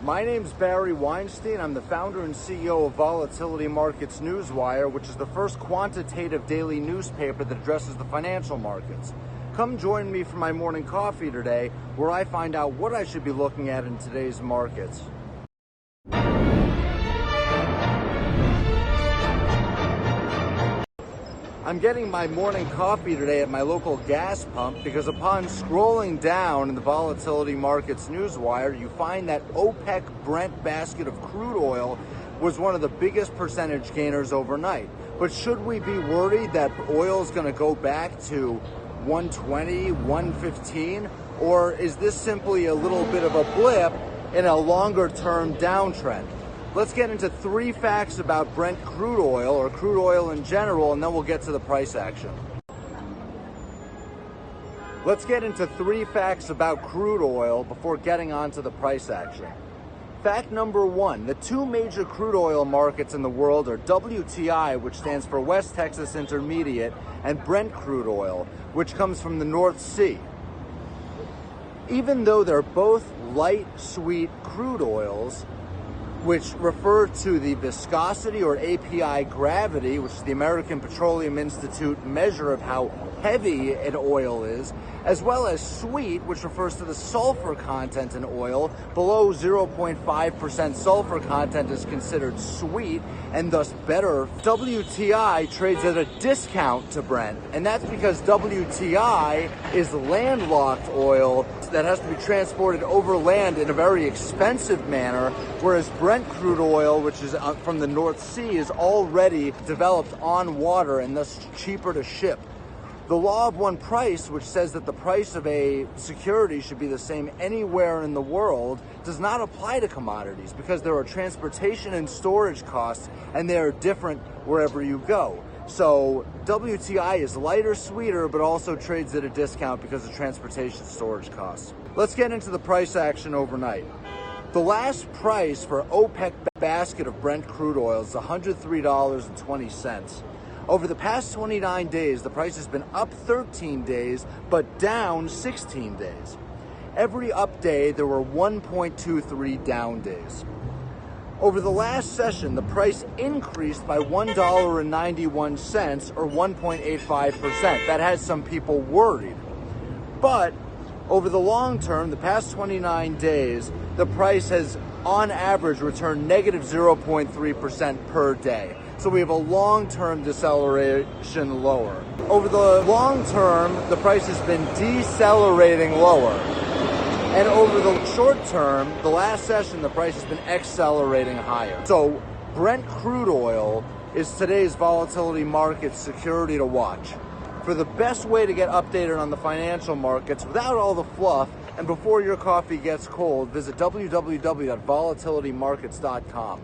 My name's Barry Weinstein. I'm the founder and CEO of VolatilityMarkets Newswire, which is the first quantitative daily newspaper that addresses the financial markets. Come join me for my morning coffee today, where I find out what I should be looking at in today's markets. I'm getting my morning coffee today at my local gas pump because upon scrolling down in the Volatility Markets Newswire, you find that OPEC Brent basket of crude oil was one of the biggest percentage gainers overnight. But should we be worried that oil is going to go back to 120, 115, or is this simply a little bit of a blip in a longer term downtrend? Let's get into 3 facts about Brent crude oil, or crude oil in general, and then we'll get to the price action. Let's get into 3 facts about crude oil before getting on to the price action. Fact number 1, the 2 major crude oil markets in the world are WTI, which stands for West Texas Intermediate, and Brent crude oil, which comes from the North Sea. Even though they're both light, sweet crude oils, which refer to the viscosity or API gravity, which is the American Petroleum Institute measure of how heavy an oil is, as well as sweet, which refers to the sulfur content in oil. Below 0.5% sulfur content is considered sweet and thus better. WTI trades at a discount to Brent, and that's because WTI is landlocked oil that has to be transported over land in a very expensive manner, whereas Brent crude oil, which is from the North Sea, is already developed on water and thus cheaper to ship. The law of one price, which says that the price of a security should be the same anywhere in the world, does not apply to commodities because there are transportation and storage costs, and they are different wherever you go. So WTI is lighter, sweeter, but also trades at a discount because of transportation storage costs. Let's get into the price action overnight. The last price for OPEC basket of Brent crude oil is $103.20. Over the past 29 days, the price has been up 13 days, but down 16 days. Every up day, there were 1.23 down days. Over the last session, the price increased by $1.91, or 1.85%. That has some people worried. But over the long term, the past 29 days, the price has, on average, returned negative 0.3% per day. So we have a long-term deceleration lower. Over the long term, the price has been decelerating lower. And over the short term, the last session, the price has been accelerating higher. So Brent crude oil is today's volatility market security to watch. For the best way to get updated on the financial markets without all the fluff and before your coffee gets cold, visit www.volatilitymarkets.com.